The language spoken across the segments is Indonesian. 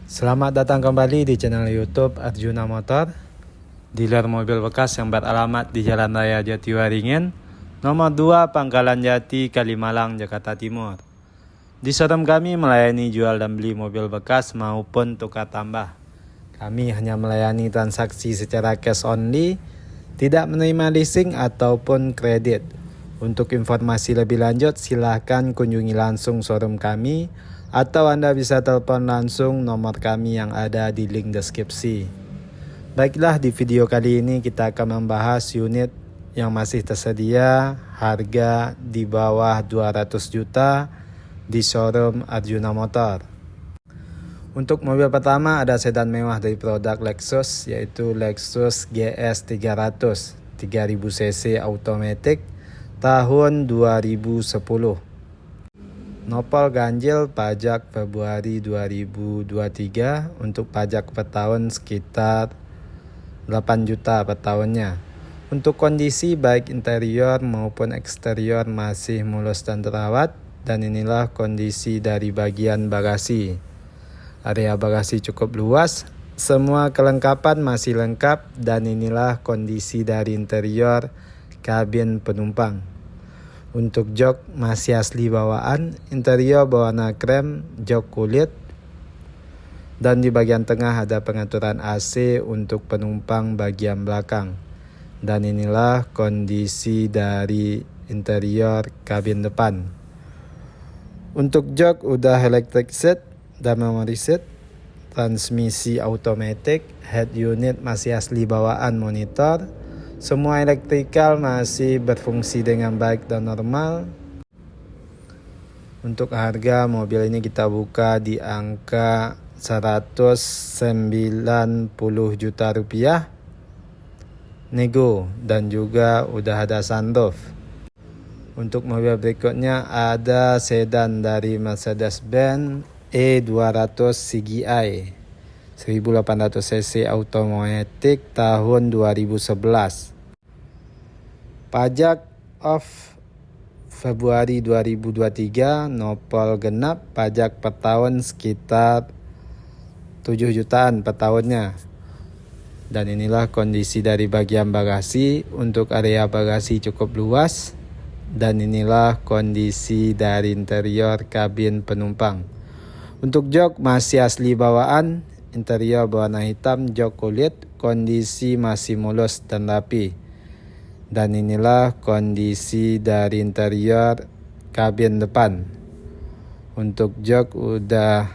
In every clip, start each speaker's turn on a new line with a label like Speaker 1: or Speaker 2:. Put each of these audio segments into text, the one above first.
Speaker 1: Selamat datang kembali di channel YouTube Arjuna Motor, dealer mobil bekas yang beralamat di Jalan Raya Jatiwaringin, nomor 2 Pangkalan Jati, Kalimalang, Jakarta Timur. Di showroom kami melayani jual dan beli mobil bekas maupun tukar tambah. Kami hanya melayani transaksi secara cash only, tidak menerima leasing ataupun kredit. Untuk informasi lebih lanjut silahkan kunjungi langsung showroom kami, atau Anda bisa telepon langsung nomor kami yang ada di link deskripsi. Baiklah, di video kali ini kita akan membahas unit yang masih tersedia harga di bawah 200 juta di showroom Arjuna Motor. Untuk mobil pertama ada sedan mewah dari produk Lexus, yaitu Lexus GS 300 3000 cc automatic tahun 2010. Nopol ganjil pajak Februari 2023, untuk pajak per tahun sekitar 8 juta per tahunnya. Untuk kondisi baik interior maupun eksterior masih mulus dan terawat, dan inilah kondisi dari bagian bagasi. Area bagasi cukup luas, semua kelengkapan masih lengkap, dan inilah kondisi dari interior kabin penumpang. Untuk jok masih asli bawaan, interior berwarna krem, jok kulit, dan di bagian tengah ada pengaturan AC untuk penumpang bagian belakang. Dan inilah kondisi dari interior kabin depan. Untuk jok udah electric seat dan memory seat, transmisi automatic, head unit masih asli bawaan monitor. Semua elektrikal masih berfungsi dengan baik dan normal. Untuk harga mobil ini kita buka di angka 190 juta rupiah. Nego, dan juga udah ada sunroof. Untuk mobil berikutnya ada sedan dari Mercedes-Benz E200 CGI 1800 cc automatic tahun 2011. Pajak off Februari 2023, nopol genap, pajak per tahun sekitar 7 jutaan per tahunnya. Dan inilah kondisi dari bagian bagasi. Untuk area bagasi cukup luas, dan inilah kondisi dari interior kabin penumpang. Untuk jok masih asli bawaan, interior berwarna hitam, jok kulit, kondisi masih mulus dan rapi. Dan inilah kondisi dari interior kabin depan. Untuk jok udah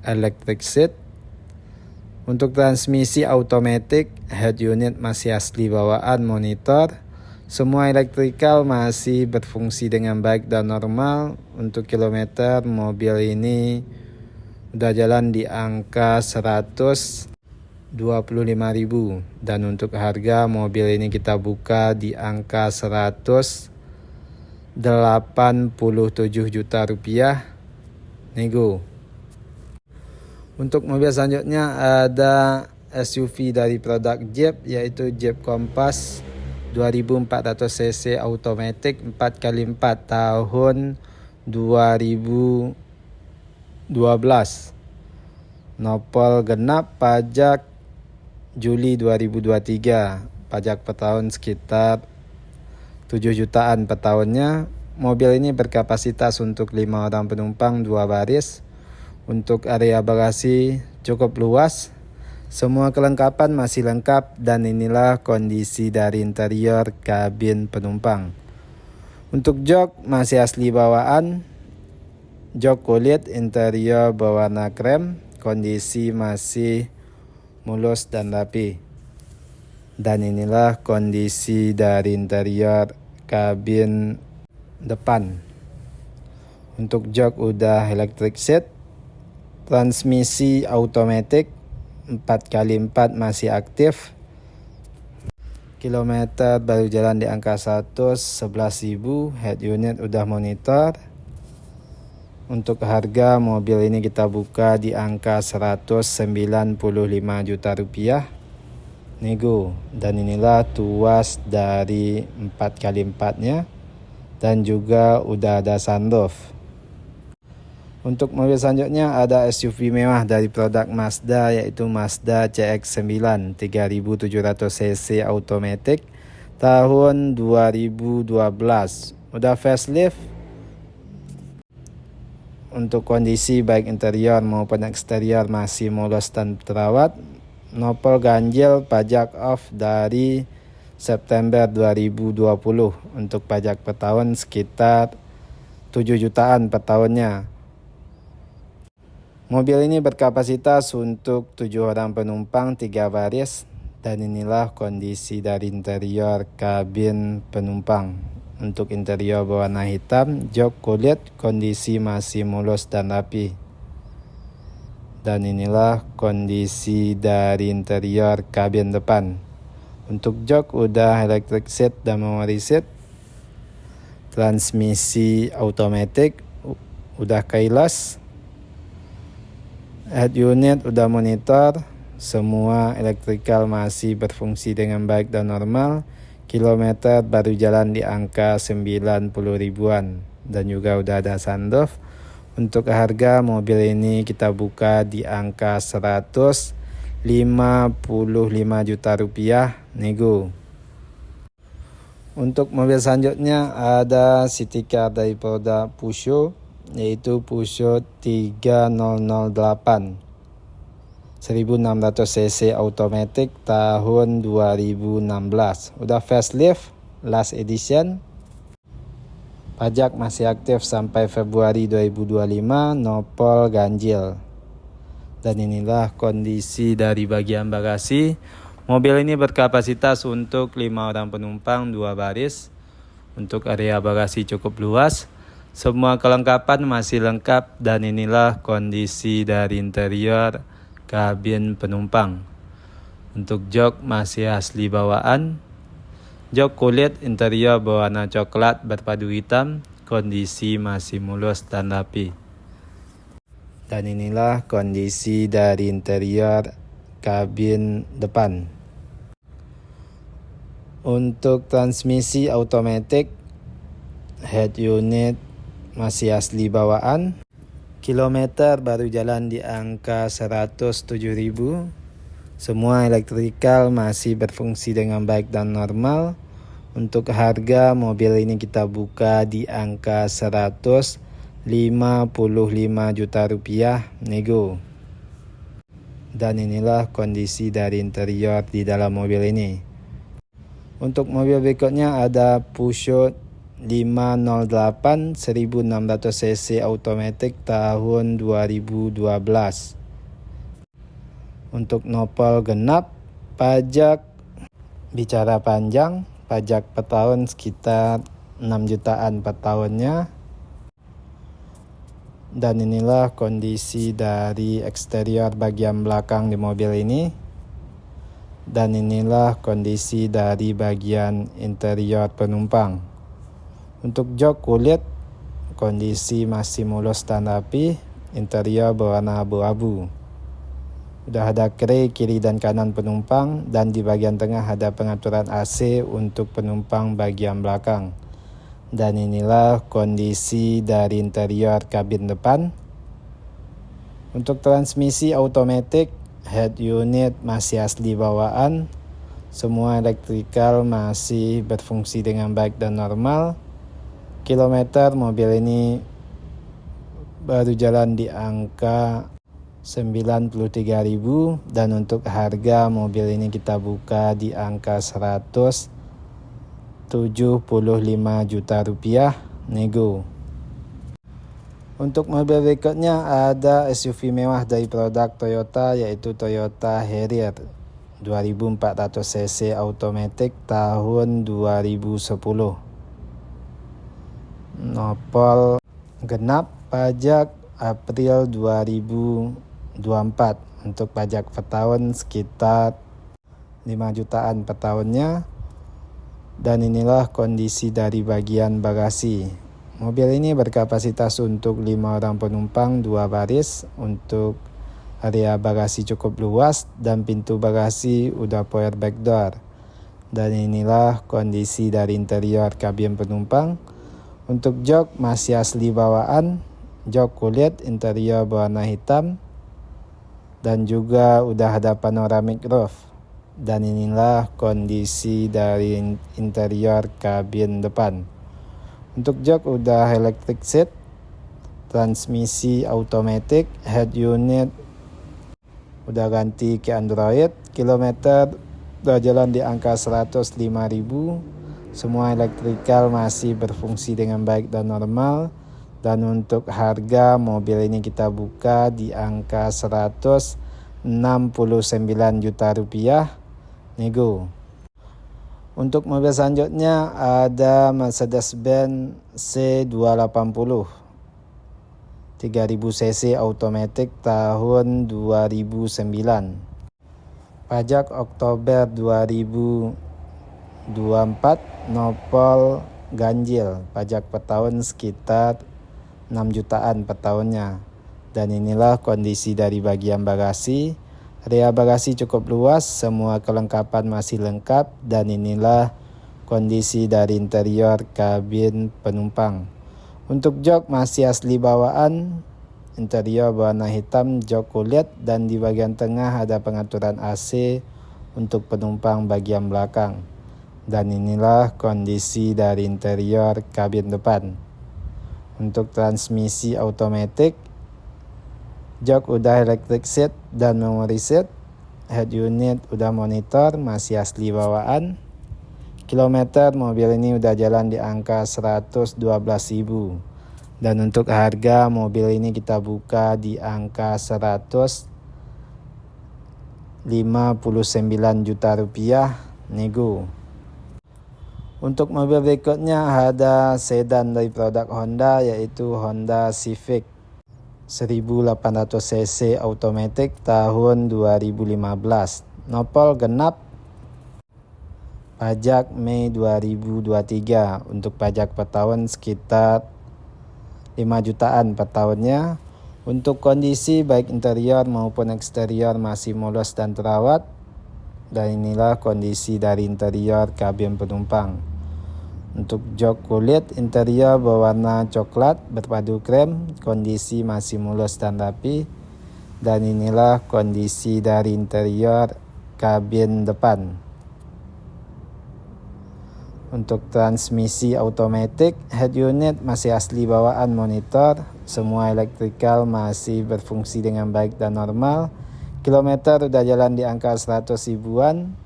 Speaker 1: electric seat. Untuk transmisi automatic, head unit masih asli bawaan monitor. Semua elektrikal masih berfungsi dengan baik dan normal. Untuk kilometer mobil ini udah jalan di angka 125.000, dan untuk harga mobil ini kita buka di angka 187 juta rupiah. Nego. Untuk mobil selanjutnya ada SUV dari produk Jeep, yaitu Jeep Compass 2400 cc automatic 4x4 tahun 2012. Nopol genap, pajak Juli 2023. Pajak per tahun sekitar 7 jutaan per tahunnya. Mobil ini berkapasitas untuk 5 orang penumpang 2 baris. Untuk area bagasi cukup luas. Semua kelengkapan masih lengkap, dan inilah kondisi dari interior kabin penumpang. Untuk jok masih asli bawaan, jok kulit, interior berwarna krem, kondisi masih mulus dan rapi. Dan inilah kondisi dari interior kabin depan. Untuk jok udah electric seat, transmisi automatic 4x4 masih aktif. Kilometer baru jalan di angka 111.000, head unit udah monitor. Untuk harga mobil ini kita buka di angka 195 juta rupiah. Nego. Dan inilah tuas dari 4x4 nya, dan juga udah ada sunroof. Untuk mobil selanjutnya ada SUV mewah dari produk Mazda, yaitu Mazda CX-9 3700 cc automatic tahun 2012. Udah facelift. Untuk kondisi baik interior maupun eksterior masih mulus dan terawat. Nopol ganjil, pajak off dari September 2020. Untuk pajak per tahun sekitar 7 jutaan per tahunnya. Mobil ini berkapasitas untuk 7 orang penumpang 3 baris, dan inilah kondisi dari interior kabin penumpang. Untuk interior berwarna hitam, jok kulit, kondisi masih mulus dan rapi. Dan inilah kondisi dari interior kabin depan. Untuk jok udah electric seat dan memory seat. Transmisi automatic udah keyless. Head unit udah monitor, semua elektrikal masih berfungsi dengan baik dan normal. Kilometer baru jalan di angka 90 ribuan, dan juga udah ada sunroof. Untuk harga mobil ini kita buka di angka 155 juta rupiah nego. Untuk mobil selanjutnya ada city car dari produk Peugeot, yaitu Peugeot 3008 1600 cc automatic tahun 2016. Udah facelift, last edition. Pajak masih aktif sampai Februari 2025, nopol ganjil. Dan inilah kondisi dari bagian bagasi. Mobil ini berkapasitas untuk 5 orang penumpang 2 baris. Untuk area bagasi cukup luas. Semua kelengkapan masih lengkap, dan inilah kondisi dari interior kabin penumpang. Untuk jok masih asli bawaan. Jok kulit, interior berwarna coklat berpadu hitam, kondisi masih mulus dan rapi. Dan inilah kondisi dari interior kabin depan. Untuk transmisi automatic, head unit masih asli bawaan. Kilometer baru jalan di angka 107.000. Semua elektrikal masih berfungsi dengan baik dan normal. Untuk harga mobil ini kita buka di angka 155 juta rupiah nego. Dan inilah kondisi dari interior di dalam mobil ini. Untuk mobil berikutnya ada Peugeot 508 1600 cc automatic tahun 2012. Untuk nopol genap, pajak bicara panjang, pajak per tahun sekitar 6 jutaan per tahunnya. Dan inilah kondisi dari eksterior bagian belakang di mobil ini. Dan inilah kondisi dari bagian interior penumpang. Untuk jok kulit, kondisi masih mulus dan rapi, interior berwarna abu-abu. Udah ada kre kiri dan kanan penumpang, dan di bagian tengah ada pengaturan AC untuk penumpang bagian belakang. Dan inilah kondisi dari interior kabin depan. Untuk transmisi automatic, head unit masih asli bawaan. Semua elektrikal masih berfungsi dengan baik dan normal. Kilometer mobil ini baru jalan di angka 93.000, dan untuk harga mobil ini kita buka di angka 175 juta rupiah nego. Untuk mobil berikutnya ada SUV mewah dari produk Toyota, yaitu Toyota Harrier 2400 cc automatic tahun 2010. Nopol genap, pajak April 2024. Untuk pajak per tahun sekitar 5 jutaan per tahunnya. Dan inilah kondisi dari bagian bagasi. Mobil ini berkapasitas untuk 5 orang penumpang 2 baris. Untuk area bagasi cukup luas, dan pintu bagasi udah power back door. Dan inilah kondisi dari interior kabin penumpang. Untuk jok masih asli bawaan. jok kulit interior berwarna hitam, dan juga udah ada panoramic roof. Dan inilah kondisi dari interior kabin depan. Untuk jok udah electric seat, transmisi automatic, head unit udah ganti ke Android, kilometer udah jalan di angka 105.000. Semua elektrikal masih berfungsi dengan baik dan normal. Dan untuk harga mobil ini kita buka di angka 169 juta rupiah, nego. Untuk mobil selanjutnya ada Mercedes-Benz C280 3000 cc automatic tahun 2009. Pajak Oktober 2024, nopol ganjil, pajak per tahun sekitar 6 jutaan per tahunnya. Dan inilah kondisi dari bagian bagasi. Area bagasi cukup luas, semua kelengkapan masih lengkap. Dan inilah kondisi dari interior kabin penumpang. Untuk jok masih asli bawaan, interior berwarna hitam, jok kulit, dan di bagian tengah ada pengaturan AC untuk penumpang bagian belakang. Dan inilah kondisi dari interior kabin depan. Untuk transmisi automatic, jok udah electric seat dan memory seat, head unit udah monitor, masih asli bawaan. Kilometer mobil ini udah jalan di angka 112.000. Dan untuk harga mobil ini kita buka di angka 159 juta rupiah, nego. Untuk mobil berikutnya ada sedan dari produk Honda, yaitu Honda Civic 1800 cc automatic tahun 2015. Nopol genap, pajak Mei 2023. Untuk pajak per tahun sekitar 5 jutaan per tahunnya. Untuk kondisi baik interior maupun eksterior masih mulus dan terawat. Dan inilah kondisi dari interior kabin penumpang. Untuk jok kulit interior berwarna coklat berpadu krem, kondisi masih mulus dan rapi. Dan inilah kondisi dari interior kabin depan. Untuk transmisi automatic, head unit masih asli bawaan monitor, semua elektrikal masih berfungsi dengan baik dan normal. Kilometer udah jalan di angka 100 ribuan.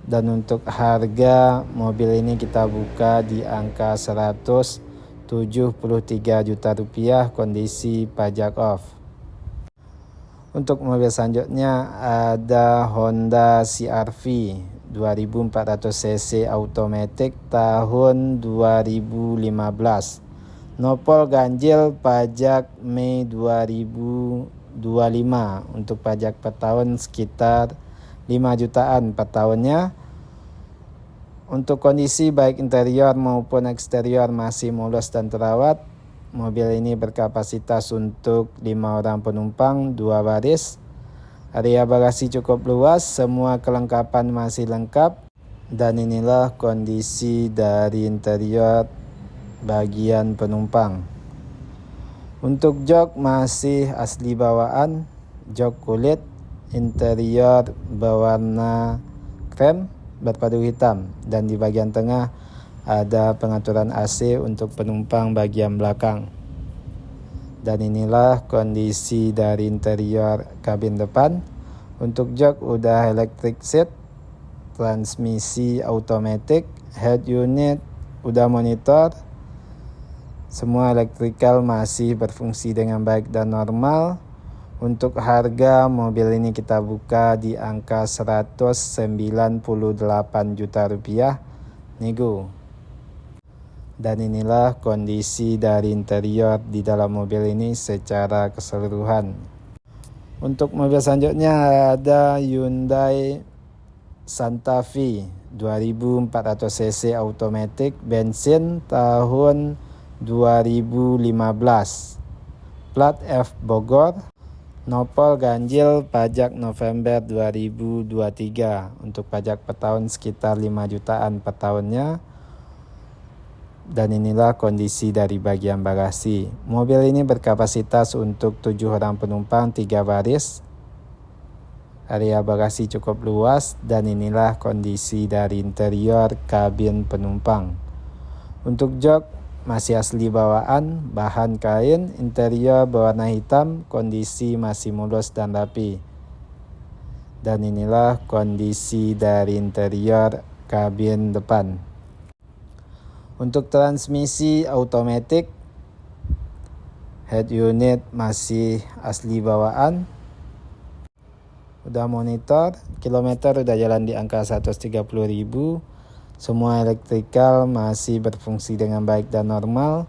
Speaker 1: Dan untuk harga mobil ini kita buka di angka 173 juta rupiah, kondisi pajak off. Untuk mobil selanjutnya ada Honda CR-V 2400 cc automatic tahun 2015. Nopol ganjil, pajak Mei 2025. Untuk pajak per tahun sekitar 5 jutaan per tahunnya. Untuk kondisi baik interior maupun eksterior masih mulus dan terawat. Mobil ini berkapasitas untuk 5 orang penumpang, 2 baris. Area bagasi cukup luas, semua kelengkapan masih lengkap. Dan inilah kondisi dari interior bagian penumpang. Untuk jok masih asli bawaan, jok kulit, interior berwarna krem berpadu hitam. Dan di bagian tengah ada pengaturan AC untuk penumpang bagian belakang. Dan inilah kondisi dari interior kabin depan. Untuk jok udah electric seat, transmisi automatic, head unit udah monitor. Semua elektrikal masih berfungsi dengan baik dan normal. Untuk harga mobil ini kita buka di angka 198 juta rupiah, nego. Dan inilah kondisi dari interior di dalam mobil ini secara keseluruhan. Untuk mobil selanjutnya ada Hyundai Santa Fe 2400 cc automatic bensin tahun 2015. Plat F Bogor. Nopol ganjil, pajak November 2023. Untuk pajak per tahun sekitar 5 jutaan per tahunnya. dan inilah kondisi dari bagian bagasi. Mobil ini berkapasitas untuk 7 orang penumpang 3 baris. Area bagasi cukup luas dan inilah kondisi dari interior kabin penumpang. Untuk jok masih asli bawaan, bahan kain, interior berwarna hitam, kondisi masih mulus dan rapi. Dan inilah kondisi dari interior kabin depan. Untuk transmisi automatic, head unit masih asli bawaan. Udah monitor, kilometer udah jalan di angka 130.000. Semua elektrikal masih berfungsi dengan baik dan normal.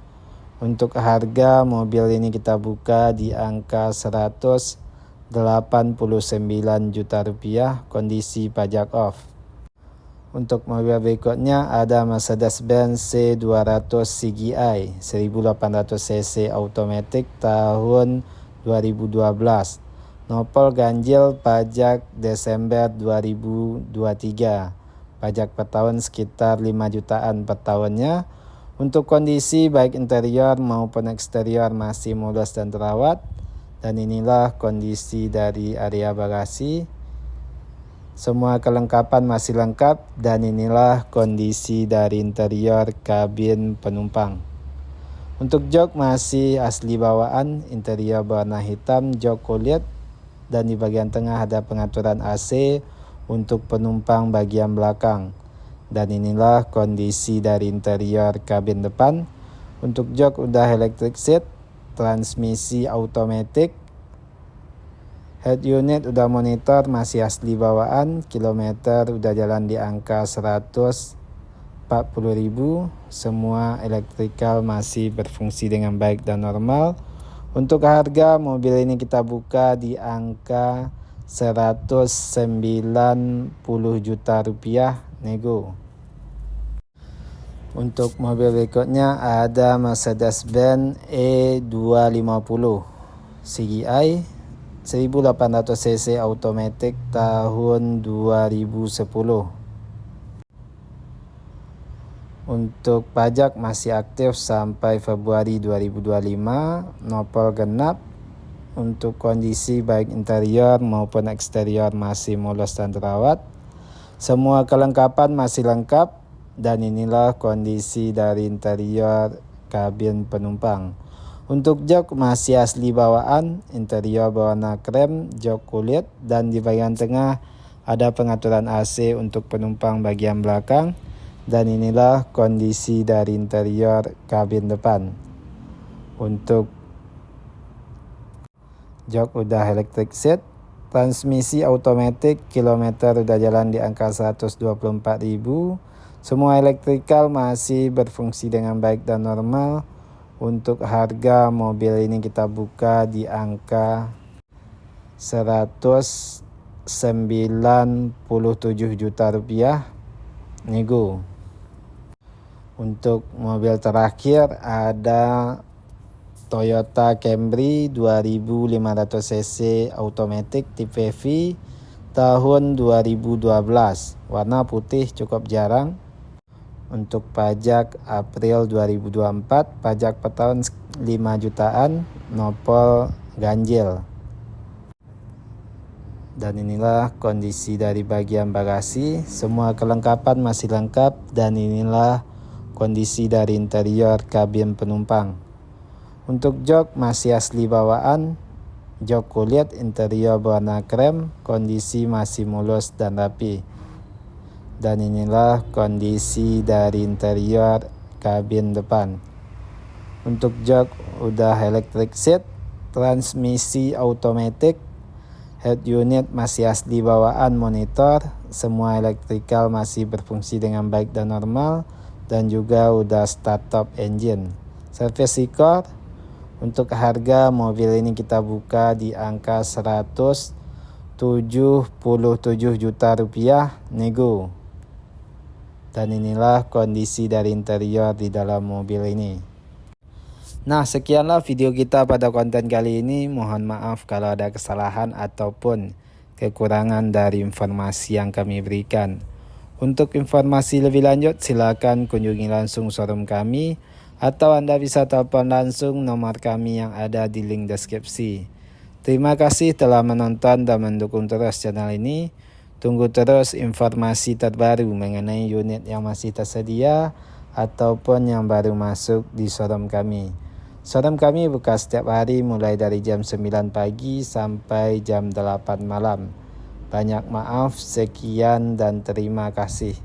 Speaker 1: Untuk harga mobil ini kita buka di angka 189 juta rupiah, kondisi pajak off. Untuk mobil berikutnya ada Mercedes-Benz C200 CGI 1800 cc automatic tahun 2012. Nopol ganjil pajak Desember 2023. Pajak per tahun sekitar 5 jutaan per tahunnya. Untuk kondisi baik interior maupun eksterior masih mulus dan terawat. Dan inilah kondisi dari area bagasi. Semua kelengkapan masih lengkap dan inilah kondisi dari interior kabin penumpang. Untuk jok masih asli bawaan, interior berwarna hitam, jok kulit, dan di bagian tengah ada pengaturan AC untuk penumpang bagian belakang. Dan inilah kondisi dari interior kabin depan. Untuk jok udah electric seat, transmisi automatic. Head unit udah monitor, masih asli bawaan, kilometer udah jalan di angka 140.000. Semua elektrikal masih berfungsi dengan baik dan normal. Untuk harga mobil ini kita buka di angka 190 juta rupiah nego. Untuk mobil berikutnya ada Mercedes-Benz E250 CGI 1800 cc automatic tahun 2010. Untuk pajak masih aktif sampai Februari 2025, nopol genap. Untuk kondisi baik interior maupun eksterior masih mulus dan terawat. Semua kelengkapan masih lengkap dan inilah kondisi dari interior kabin penumpang. Untuk jok masih asli bawaan, interior berwarna krem, jok kulit, dan di bagian tengah ada pengaturan AC untuk penumpang bagian belakang. Dan inilah kondisi dari interior kabin depan. Untuk jok udah electric seat, transmisi automatic, kilometer udah jalan di angka 124.000. Semua elektrikal masih berfungsi dengan baik dan normal. Untuk harga mobil ini kita buka di angka 197 juta rupiah nego. Untuk mobil terakhir ada Toyota Camry 2500 cc automatic tipe V tahun 2012. Warna putih cukup jarang. Untuk pajak April 2024, pajak per tahun 5 jutaan, nopol ganjil. Dan inilah kondisi dari bagian bagasi, semua kelengkapan masih lengkap dan inilah kondisi dari interior kabin penumpang. Untuk jok masih asli bawaan, jok kulit, interior berwarna krem, kondisi masih mulus dan rapi. Dan inilah kondisi dari interior kabin depan. Untuk jok udah electric seat, transmisi automatic, head unit masih asli bawaan, monitor, semua elektrikal masih berfungsi dengan baik dan normal, dan juga udah start top engine. Service record. Untuk harga mobil ini kita buka di angka 177 juta rupiah nego. Dan inilah kondisi dari interior di dalam mobil ini. Nah, sekianlah video kita pada konten kali ini. Mohon maaf kalau ada kesalahan ataupun kekurangan dari informasi yang kami berikan. Untuk informasi lebih lanjut silakan kunjungi langsung showroom kami atau Anda bisa telepon langsung nomor kami yang ada di link deskripsi. Terima kasih telah menonton dan mendukung terus channel ini. Tunggu terus informasi terbaru mengenai unit yang masih tersedia ataupun yang baru masuk di showroom kami. Showroom kami buka setiap hari mulai dari jam 9 pagi sampai jam 8 malam. Banyak maaf, sekian dan terima kasih.